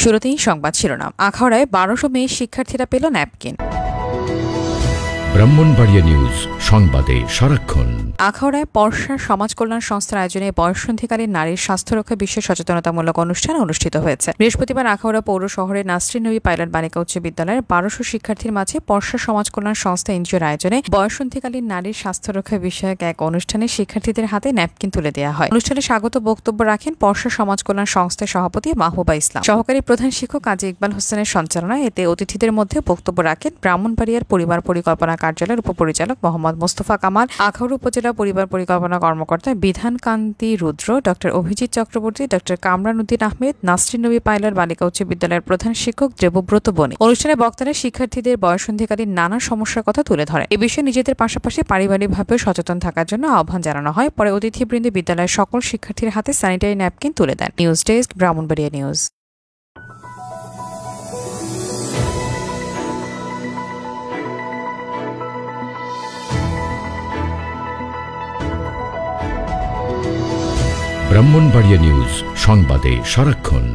শুরুতেই সংবাদ শিরোনাম। আখাউড়ায় ১২০০ মেয়ে শিক্ষার্থীরা পেল ন্যাপকিন। ব্রাহ্মণবাড়িয়া নিউজ, সংবাদে সারাক্ষণ। আখাউড়ায় পর্ষা সমাজ কল্যাণ সংস্থার আয়োজনে বয়ঃসন্ধিকালীন নারীর স্বাস্থ্য রক্ষা বিষয়ে সচেতনতামূলক অনুষ্ঠান অনুষ্ঠিত হয়েছে। বৃহস্পতিবার আখাউড়া পৌর শহরের নাসরিন নবী পাইলট বালিকা উচ্চ বিদ্যালয়ের ১২০০ শিক্ষার্থীর মাঝে পর্ষা সমাজ কল্যাণ সংস্থা এনজিওর আয়োজনে বয়ঃসন্ধিকালীন নারীর স্বাস্থ্য রক্ষা বিষয়ক এক অনুষ্ঠানে শিক্ষার্থীদের হাতে ন্যাপকিন তুলে দেওয়া হয়। অনুষ্ঠানে স্বাগত বক্তব্য রাখেন পর্ষা সমাজ কল্যাণ সংস্থার সভাপতি মাহবুবা ইসলাম। সহকারী প্রধান শিক্ষক কাজী ইকবাল হোসেনের সঞ্চালনায় এতে অতিথিদের মধ্যে বক্তব্য রাখেন ব্রাহ্মণবাড়িয়ার পরিবার পরিকল্পনা কার্যালয়ের উপপরিচালক মোহাম্মদ মোস্তফা কামাল, আখাউড়া উপজেলা পরিবার পরিকল্পনা কর্মকর্তা বিধানকান্তি রুদ্র, ডক্টর অভিজিৎ চক্রবর্তী, ডক্টর কামরান উদ্দিন আহমেদ, নাসরিন নবী পাইলট বালিকা উচ্চ বিদ্যালয়ের প্রধান শিক্ষক দেবব্রত বণিক। অনুষ্ঠানে বক্তারা শিক্ষার্থীদের বয়ঃসন্ধিকালীন নানা সমস্যার কথা তুলে ধরে। এ বিষয়ে নিজেদের পাশাপাশি পারিবারিকভাবেও সচেতন থাকার জন্য আহ্বান জানানো হয়। পরে অতিথিবৃন্দে বিদ্যালয়ের সকল শিক্ষার্থীর হাতে স্যানিটারি ন্যাপকিন তুলে দেন। News desk, Brahmanbaria news. Brahmanbaria news, সংবাদে সারাক্ষণ।